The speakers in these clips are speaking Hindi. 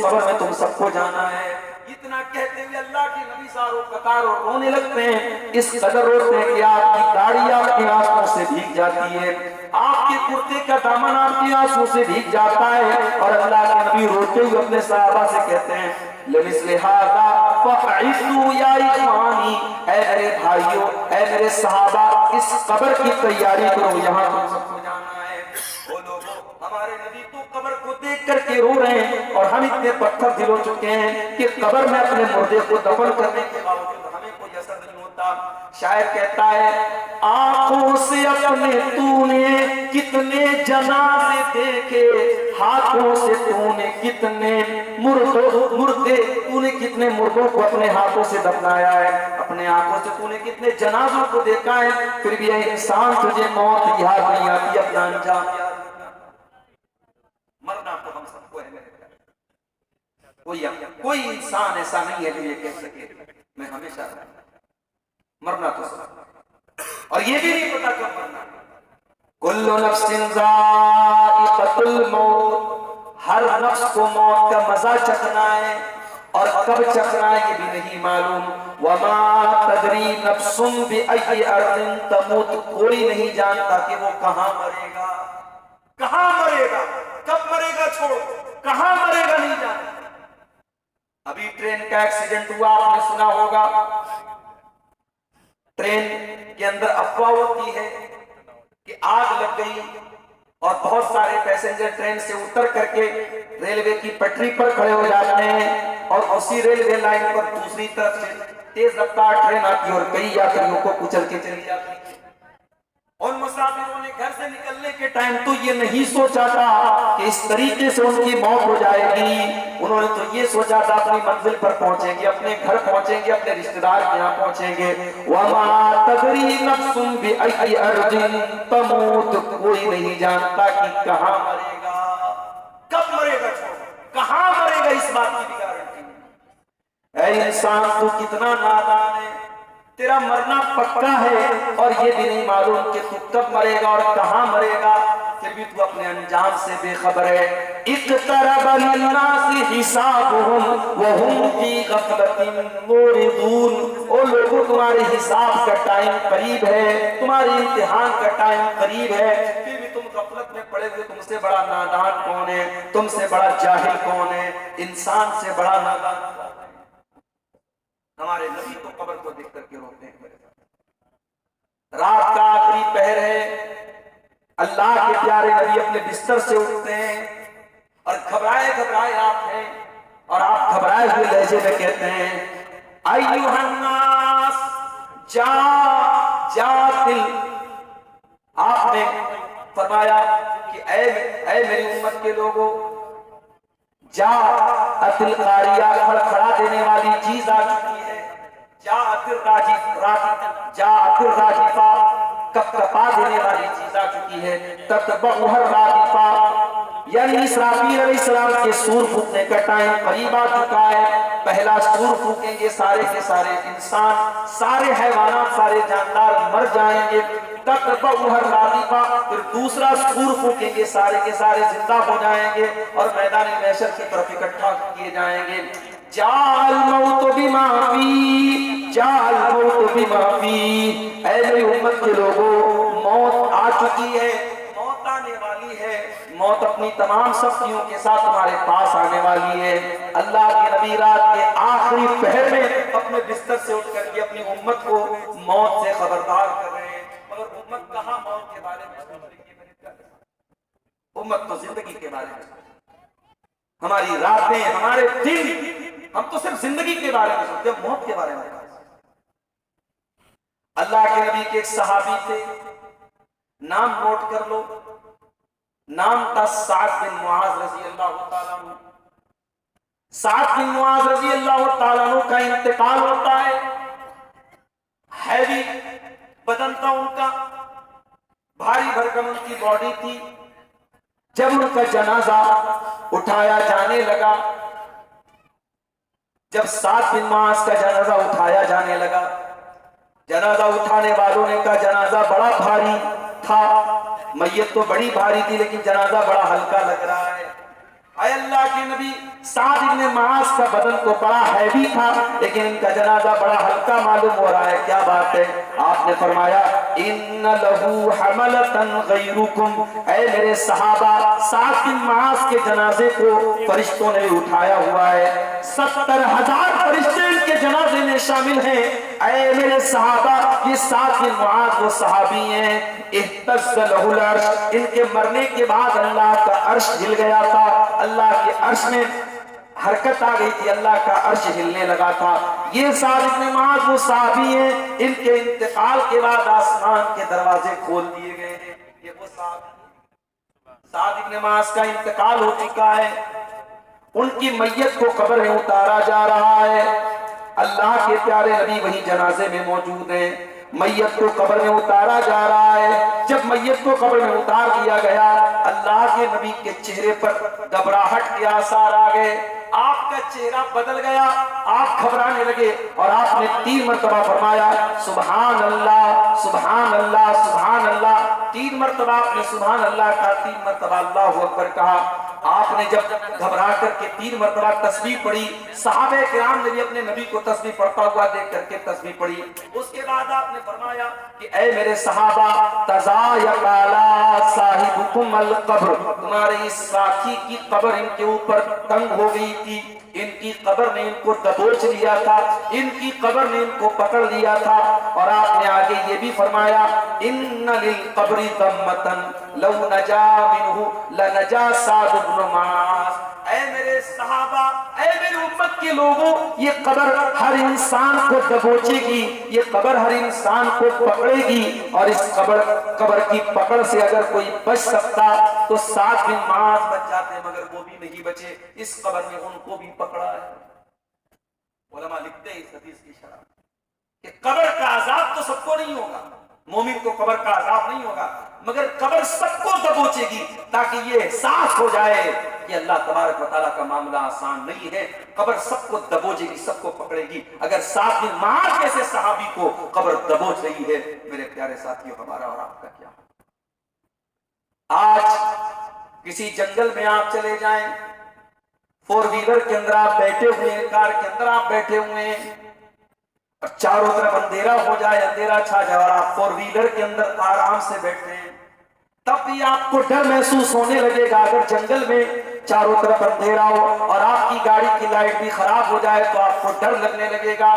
कब्र में तुम सबको जाना है। इतना कहते हुए अल्लाह के नबी सारों कतार और रोने लगते हैं। इस कदर रोते हैं कि आपकी दाढ़ी आपके आंसुओं से भीग जाती है, आपके कुर्ते का दामन आपके आंसुओं से भीग जाता है। और अल्लाह के नबी रोते हुए अपने सहाबा से कहते हैं, लमिस्ले हादा फअइदू या इख्वानी, ऐ मेरे भाइयों, ऐ मेरे सहाबा, इस कब्र की तैयारी करो, यहाँ तुम सबको जाना है। वो लोगों, हमारे नबी तो कब्र को देख करके रो रहे हैं और हम इतने पत्थर दिल हो चुके हैं कि कब्र में अपने मुर्दे को दफन करने के बावजूद हमें कोई असर नहीं होता। शायर कहता है, आंखों से अपने तूने कितने जनाजे देखे, हाथों से तूने कितने मुर्दे, तूने कितने मुर्दों को अपने हाथों से दफनाया है, अपने आंखों से तूने कितने जनाजों को देखा है, फिर भी यह इंसान तुझे मौत याद नहीं आती, अपना अंजाम याद। मरना तो हम सबको है मेरे कोई इंसान ऐसा नहीं है जो ये कह सके मैं हमेशा मरना तो सब, और ये भी नहीं पता कब मरना। कुल्लु नफ्सिन ज़ाइक़तुल मौत, हर नफ्स को मौत का मजा चखना है और कब चखना है ये भी नहीं मालूम। वमा तदरी नफ्सुन बिअय्यि अर्दिन तमूत, कोई नहीं जानता कि वो कहां मरेगा, कहां मरेगा, कब मरेगा, छोड़ो कहां मरेगा नहीं जानता। अभी ट्रेन का एक्सीडेंट हुआ, आपने सुना होगा, ट्रेन के अंदर अफवाह होती है कि आग लग गई और बहुत सारे पैसेंजर ट्रेन से उतर करके रेलवे की पटरी पर खड़े हो जाते हैं और उसी रेलवे लाइन पर दूसरी तरफ से तेज रफ्तार ट्रेन आती है और कई यात्रियों को कुचल के चली जाती है। और मुसाफिरों ने घर से निकलने के टाइम तो ये नहीं सोचा था कि इस तरीके से उनकी मौत हो जाएगी, उन्होंने तो ये सोचा था अपनी मंजिल पर पहुंचेंगे, अपने घर पहुंचेंगे, अपने रिश्तेदार के यहाँ पहुंचेंगे। वमा तदरी नफ्सुन बिअय्यि अर्दिन तमूत, कोई नहीं जानता कि कहां मरेगा, कब मरेगा, कहां मरेगा, इस बात की भी गारंटी नहीं। ऐ इंसान तू कितना नादान है, तेरा मरना पक्का है और ये भी नहीं मालूम कि तू कब मरेगा और कहां मरेगा, फिर भी तू अपने अंजाम से बेखबर है। इक़्तरब लिन्नासि हिसाबुहुम व हुम फी गफ़लतिन मुरिदून, ओ लोगों तुम्हारे हिसाब का टाइम करीब है, तुम्हारे इम्तिहान का टाइम करीब है, फिर भी तुम गफलत में पड़े हुए। तुमसे बड़ा नादान कौन है, तुमसे बड़ा जाहिल कौन है, इंसान से बड़ा नादान कौन है। हमारे नबी तो कब्र को देख करके रोते हैं। रात का आखिरी पहर है, अल्लाह के प्यारे नबी अपने बिस्तर से उठते हैं और घबराए घबराए आप हैं और आप घबराए हुए लहजे में कहते हैं, अय्युहन्नास जा दिल। आपने फरमाया कि ऐ मेरी उम्मत के लोगों, जा अतिल कारिया, खड़खड़ा देने वाली चीज आ चुकी है, जा अतिल राजिफा, कपकपा देने वाली चीज आ चुकी है, ततबउहर रादिफा, यानी इसराफील अलैहिस्सलाम के सूर फूकने का टाइम करीब आ चुका है। पहला सूर फूकेंगे, सारे के सारे इंसान, सारे हैवानात, सारे जानदार मर जाएंगे। ततबउहर रादिफा, फिर दूसरा सूर फूकेंगे, सारे के सारे जिंदा हो जाएंगे और मैदान महशर की तरफ इकट्ठा किए जाएंगे। जाल मौत बिमा फी, जाल मौत बिमा फी, ऐ मेरी उम्मत के लोगों, मौत आ चुकी है, मौत आने वाली है, मौत अपनी तमाम शक्तियों के साथ हमारे पास आने वाली है। अल्लाह के नबी रात के आखिरी पहर में अपने बिस्तर से उठ करके अपनी उम्मत को मौत से खबरदार कर रहे हैं, मगर उम्मत कहाँ मौत के बारे में सोच रही है। उम्मत तो जिंदगी के बारे में, हमारी रातें, हमारे दिन, हम तो सिर्फ जिंदगी के बारे में सोचते हैं, मौत के बारे में। अल्लाह के नबी के एक सहाबी थे, नाम नोट कर लो, नाम था साद बिन मुआज रजी अल्लाह तआला अन्हु। साद बिन मुआज रजी अल्लाह तआला अन्हु का इंतकाल होता है। हैवी बदन था उनका, भारी भरकम उनकी बॉडी थी। जब उनका जनाजा उठाया जाने लगा, जब साद बिन मुआज का जनाजा उठाया जाने लगा, जनाजा उठाने वालों ने कहा जनाजा बड़ा भारी था, मैयत तो बड़ी भारी थी लेकिन जनाजा बड़ा हल्का लग रहा है। अय अल्लाह के नबी, साद इब्ने मुआज का बदन तो बड़ा हैवी था, लेकिन इनका जनाजा बड़ा हल्का मालूम हो रहा है, क्या बात है? आपने फरमाया इन्न लहू हमलतन गैरुकुम, ऐ मेरे सहाबा, साद बिन मुआज के जनाजे को फरिश्तों ने उठाया हुआ है, 70,000 फरिश्ते इनके जनाजे में शामिल हैं। ऐ मेरे सहाबा, ये साद बिन मुआज वो सहाबी हैं, इhtazz लहुल अर्श, इनके मरने के बाद अल्लाह का अर्श हिल गया था, अल्लाह के अर्श में हरकत आ गई थी, अल्लाह का अर्श हिलने लगा था। ये साद इब्ने मुआज वो सहाबी हैं, इनके इंतकाल के बाद आसमान के दरवाजे खोल दिए गए हैं। ये वो साद इब्ने मुआज का इंतकाल हो चुका है, उनकी मैयत को कब्र में उतारा जा रहा है। अल्लाह के प्यारे नबी वही जनाजे में मौजूद हैं, मैयत को कब्र में उतारा जा रहा है। जब मैयत को कब्र में उतार दिया गया, अल्लाह के नबी के चेहरे पर घबराहट के आसार आ गए, आपका चेहरा बदल गया, आप घबराने लगे और आपने 3 मरतबा फरमाया सुभान अल्लाह सुभान अल्लाह सुभान अल्लाह। 3 मरतबा आपने सुभान अल्लाह का, 3 मरतबा अल्लाहु अकबर कहा। आपने जब घबरा करके 3 मरतबा तस्बीह पढ़ी, सहाबे किराम ने भी अपने नबी को तस्बीह पढ़ता हुआ देख करके तस्बीह पढ़ी। उसके बाद आपने फरमाया कि ऐ मेरे सहाबा, तज़ायक़ला साहिबुकुम अल कब्र, तुम्हारे इस साथी की कब्र इनके ऊपर तंग हो गई थी, इनकी कब्र ने इनको दबोच लिया था, इनकी कब्र ने इनको पकड़ लिया था। और आपने आगे ये भी फरमाया इन्न लिल कब्रि दम्मतन लौ नजा मिनहु लनजा साद इब्न मुआज। ऐ मेरे सहाबा, ऐ मेरी उम्मत के लोगों, ये कब्र हर इंसान को दबोचेगी, ये कब्र हर इंसान को पकड़ेगी, और इस कब्र की पकड़ से अगर कोई बच सकता तो साद बिन मुआज बच जाते, मगर वो भी नहीं बचे, इस कब्र में उनको भी पकड़ा है। उलमा लिखते हैं इस हदीस की शरह कि कब्र का अजाब तो सबको नहीं होगा, मोमिन को कब्र का अजाब नहीं होगा, मगर कब्र सबको दबोचेगी, ताकि ये एहसास हो जाए कि अल्लाह तबारक व तआला का मामला आसान नहीं है। कब्र सबको दबोचेगी, सबको पकड़ेगी। अगर साद बिन मुआज जैसे सहाबी को कब्र दबोच रही है, मेरे प्यारे साथियों, हमारा और आपका क्या? आज किसी जंगल में आप चले जाएं, 4 व्हीलर के अंदर आप बैठे हुए हैं, कार के अंदर आप बैठे हुए हैं, और चारों तरफ अंधेरा हो जाए, अंधेरा छा जाए, और आप 4 व्हीलर के अंदर आराम से बैठे हैं, तब भी आपको डर महसूस होने लगेगा। अगर जंगल में चारों तरफ अंधेरा हो और आपकी गाड़ी की लाइट भी खराब हो जाए तो आपको डर लगने लगेगा।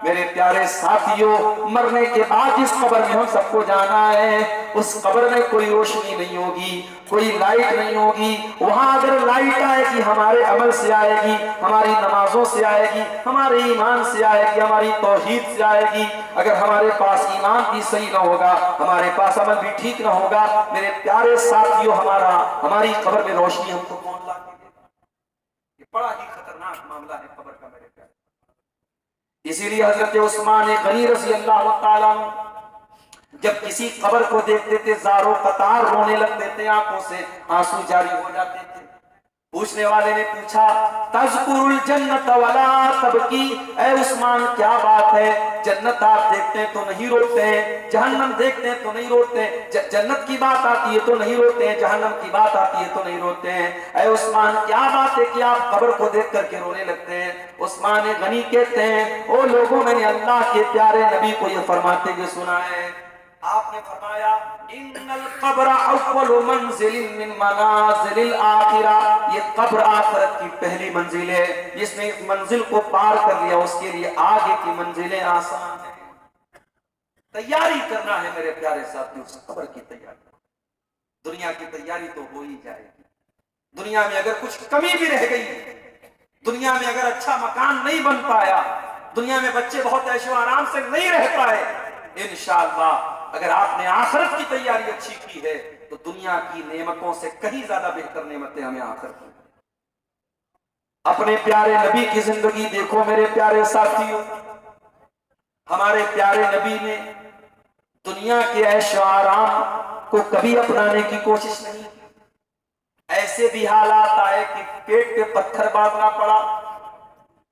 मेरे प्यारे साथियों, मरने के बाद जिस कब्र में हम सबको जाना है, उस कब्र में कोई रोशनी नहीं होगी, कोई लाइट नहीं होगी। वहां अगर लाइट आएगी, हमारे अमल से आएगी, हमारी नमाजों से आएगी, हमारे ईमान से आएगी, हमारी तौहीद से आएगी। अगर हमारे पास ईमान भी सही ना होगा, हमारे पास अमल भी ठीक ना होगा, मेरे प्यारे साथियों, हमारी कब्र में रोशनी हमको कौन ला के देगा? ये बड़ा ही खतरनाक मामला है कब्र का, मेरे प्यारे। इसीलिए हजरत उस्मान गनी रज़ी अल्लाह तआला जब किसी कब्र को देखते थे, ज़ारो कतार रोने लगते थे, आंखों से आंसू जारी हो जाते थे। पूछने वाले ने पूछा, तज़कुरुल जन्नत वला तबकी, ऐ उस्मान क्या बात है, जन्नत आप देखते हैं तो नहीं रोते हैं, जहन्नम देखते हैं तो नहीं रोते हैं, जन्नत की बात आती है तो नहीं रोते हैं, जहन्नम की बात आती है तो नहीं रोते हैं। ऐ उस्मान क्या बात है कि आप कब्र को देख करके रोने लगते हैं? उस्मान गनी कहते हैं, ओ लोगों, मैंने अल्लाह के प्यारे नबी को यह फरमाते हुए सुना है। आपने फरमाया इन्नल कब्र अव्वलु मंजिलिन मिन मनाजिलिल आखिरा, ये कब्र आखिरत की पहली मंजिल है, जिसने इस मंजिल को पार कर लिया उसके लिए आगे की मंजिलें आसान है। तैयारी करना है मेरे प्यारे साथियों, उस कब्र की तैयारी। दुनिया की तैयारी तो हो ही जाएगी। दुनिया में अगर कुछ कमी भी रह गई, दुनिया में अगर अच्छा मकान नहीं बन पाया, दुनिया में बच्चे बहुत ऐशो आराम से नहीं रह पाए, इंशाअल्लाह अगर आपने आखिरत की तैयारी अच्छी की है तो दुनिया की नेमतों से कहीं ज्यादा बेहतर नेमतें हमें आखिरत में। अपने प्यारे नबी की जिंदगी देखो मेरे प्यारे साथियों, हमारे प्यारे नबी ने दुनिया के ऐशो आराम को कभी अपनाने की कोशिश नहीं की। ऐसे भी हालात आए कि पेट पे पत्थर बांधना पड़ा।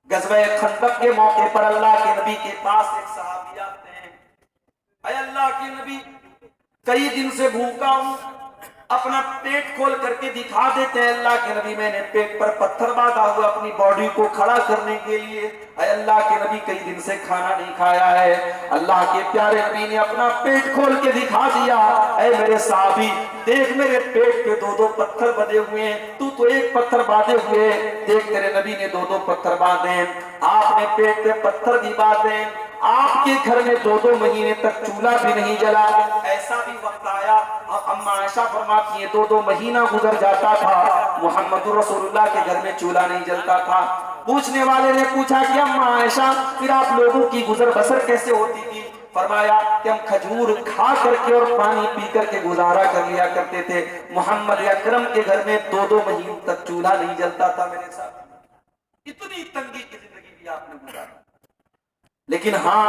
गज़वे खंदक के मौके पर अल्लाह के नबी के पास एक सहाबी आते हैं, अल्लाह के नबी, कई दिन से भूखा हूं, अपना पेट खोल करके दिखा देते हैं, अल्लाह के नबी मैंने पेट पर पत्थर बांधा हुआ अपनी बॉडी को खड़ा करने के लिए। अल्लाह के नबी कई दिन से खाना नहीं खाया है, अल्लाह के प्यारे नबी ने अपना पेट खोल के दिखा दिया, ऐ मेरे साहबी देख मेरे पेट पे दो दो पत्थर बंधे हुए हैं, तू तो एक पत्थर बांधे हुए, देख तेरे नबी ने दो दो पत्थर बांधे, आपने पेट पे पत्थर भी बांधे, आपके घर में 2-2 महीने तक चूल्हा भी नहीं जला। ऐसा भी वक्त आया, अम्मा आयशा फरमाती है 2-2 महीना गुजर जाता था, मोहम्मद रसूलुल्लाह के घर में चूल्हा नहीं जलता था। पूछने वाले ने पूछा कि अम्मा आयशा फिर आप लोगों की गुजर बसर कैसे होती थी? फरमाया कि हम खजूर खा करके और पानी पी करके गुजारा कर लिया करते थे। मोहम्मद अकरम के घर में 2-2 महीने तक चूल्हा नहीं जलता था। मेरे साथ इतनी तंगी की जिंदगी भी आपने गुजारी, लेकिन हाँ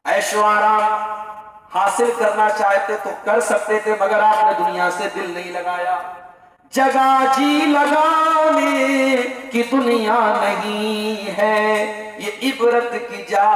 ऐशो आराम हासिल करना चाहते तो कर सकते थे, मगर आपने दुनिया से दिल नहीं लगाया। जगह जी लगाने की दुनिया नहीं है, ये इबरत की जा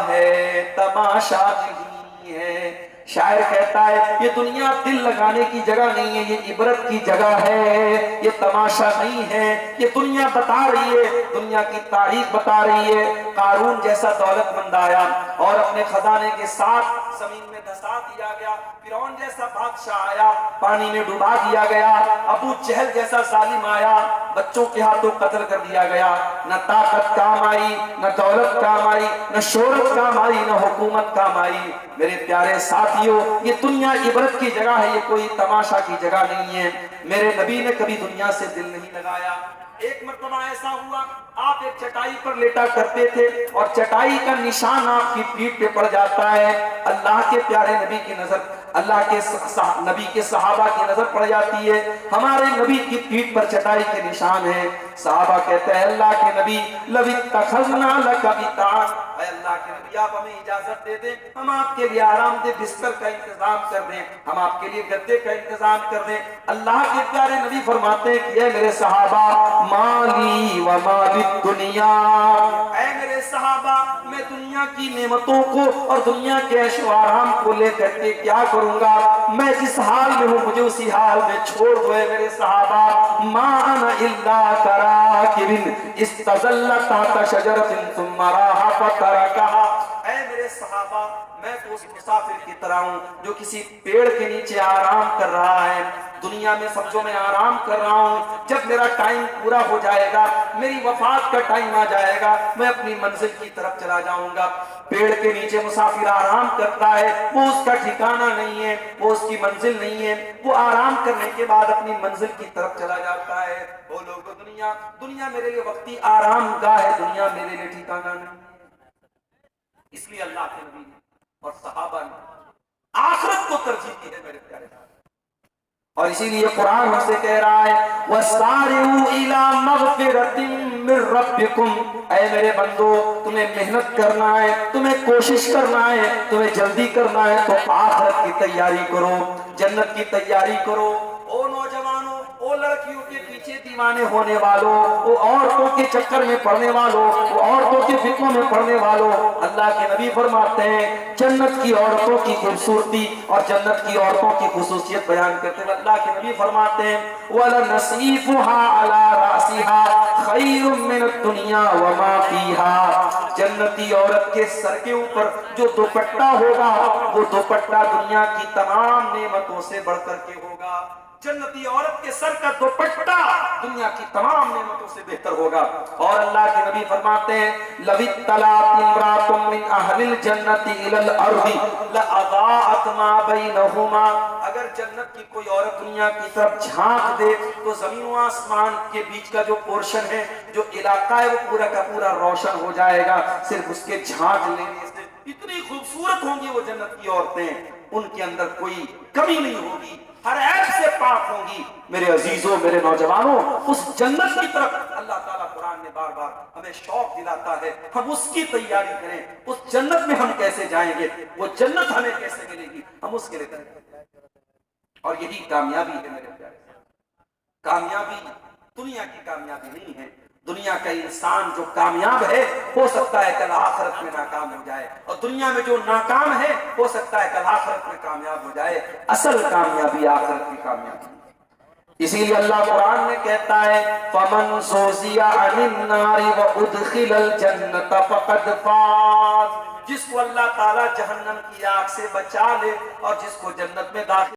है तमाशा नहीं है। शायर कहता है ये दुनिया दिल लगाने की जगह नहीं है, ये इबरत की जगह है, ये तमाशा नहीं है। ये दुनिया बता रही है, दुनिया की तारीख बता रही है। कारून जैसा दौलतमंद आया और अपने खजाने के साथ जमीन में धसा दिया गया। फिरौन जैसा बादशाह आया, पानी में डुबा दिया गया। अबू जहल जैसा जालिम आया, बच्चों के हाथों कत्ल कर दिया गया। न ताकत काम आई, न दौलत काम आई, न शोहरत काम आई, न हुकूमत काम आई। मेरे प्यारे साथियों, ये दुनिया इबरत की जगह है, ये कोई तमाशा की जगह नहीं है। मेरे नबी ने कभी दुनिया से दिल नहीं लगाया। एक मर्तबा ऐसा हुआ, आप एक चटाई पर लेटा करते थे और चटाई का निशान आपकी पीठ पे पड़ जाता है। अल्लाह के प्यारे नबी की नजर, अल्लाह के नबी के सहाबा की नजर पड़ जाती है, हमारे नबी की पीठ पर चटाई के निशान है। सहाबा कहते हैं अल्लाह के नबी लबी तखजना लकबितान, अल्लाह के नबी आप हमें इजाजत दे दें, हम आपके लिए आरामदेह बिस्तर का इंतजाम कर दें, हम आपके लिए गद्दे का इंतजाम कर दें। अल्लाह के प्यारे नबी फरमाते हैं कि ऐ मेरे सहाबा माली व माली दुनिया, ऐ मेरे सहाबा मैं दुनिया की नेमतों को और दुनिया के ऐशो आराम को लेकर के क्या करूंगा? मैं जिस हाल में हूँ मुझे उसी हाल में छोड़ दो। मेरे सहाबा मान इल्ला कराकिबिन इस्तज़ल्लता तशजरतिन सुम्मा राहा फतरकहा, ऐ मेरे सहाबा मैं तो उस मुसाफिर की तरह हूं जो किसी पेड़ के नीचे आराम कर रहा है। दुनिया में समझो मैं आराम कर रहा हूं, जब मेरा टाइम पूरा हो जाएगा, मेरी वफात का टाइम आ जाएगा, मैं अपनी मंजिल की तरफ चला जाऊंगा। पेड़ के नीचे मुसाफिर आराम करता है, वो उसका ठिकाना नहीं है, वो उसकी मंजिल नहीं है, वो आराम करने के बाद अपनी मंजिल की तरफ चला जाता है। वो लोग दुनिया मेरे लिए वक्ती आराम गाह है, दुनिया मेरे लिए ठिकाना नहीं है। इसलिए अल्लाह के नबी और सहाबा ने आखिरत को तरजीह दी है मेरे प्यारे, और इसीलिए कुरान हमसे कह रहा है वसारिउ इला मगफिरतिन मिर रब्बिकुम, ऐ मेरे बंदो तुम्हें मेहनत करना है, तुम्हें कोशिश करना है, तुम्हें जल्दी करना है तो आखिरत की तैयारी करो, जन्नत की तैयारी करो। ओ नौजवानों, ओ लड़कियों के पीछे दीवाने होने वालों, वो औरतों के चक्कर में पड़ने वालों, वो औरतों के फिक्रों में पड़ने वालों, अल्लाह के नबी फरमाते हैं जन्नत की औरतों की खूबसूरती और जन्नत की औरतों की खुसूसियत बयान करते हुए अल्लाह के नबी फरमाते हैं वलनसीफुहा अला रासिहा खैरुम मिन दुनिया व मा फीहा, जन्नती औरत के सर के ऊपर जो दुपट्टा होगा वो दुपट्टा दुनिया की तमाम नेमतों से बढ़कर के होगा। जन्नती औरत के सर का दुपट्टा दुनिया की तमाम नेमतों से बेहतर होगा। और अल्लाह के नबी फरमाते हैं लवित्तलात इम्रातुम मिन अहलिल जन्नति इलल अर्दी लअज़ाअत मा बैनहुमा, अगर जन्नत की कोई औरत दुनिया की तरफ झांक दे तो जमीन व आसमान के बीच का जो पोर्शन है, जो इलाका है, वो पूरा का पूरा रोशन हो जाएगा सिर्फ उसके झांक लेने से। इतनी खूबसूरत होंगी वो जन्नत की औरतें, उनके अंदर कोई कमी नहीं होगी, हर ऐप से पाक होंगी। मेरे अजीजों, मेरे नौजवानों, उस जन्नत की तरफ अल्लाह ताला कुरान में बार बार हमें शौक दिलाता है, हम उसकी तैयारी करें। उस जन्नत में हम कैसे जाएंगे, वो जन्नत हमें कैसे मिलेगी, हम उसके लिए करें। और यही कामयाबी है मेरे प्यारे। कामयाबी दुनिया की कामयाबी नहीं है, दुनिया का इंसान जो कामयाब है हो सकता है कल आखिरत में नाकाम हो जाए, और दुनिया में जो नाकाम है हो सकता है कल आखिरत में कामयाब हो जाए। असल कामयाबी आखिरत की कामयाबी। इसीलिए अल्लाह कुरान में कहता है फमन ज़ुज़िया अनिन नारि व उदखिलल जन्नत फक़द फाज़। जिसको अल्लाह ताला जहन्नम की आग से बचा ले और जिसको जन्नत में दाखिल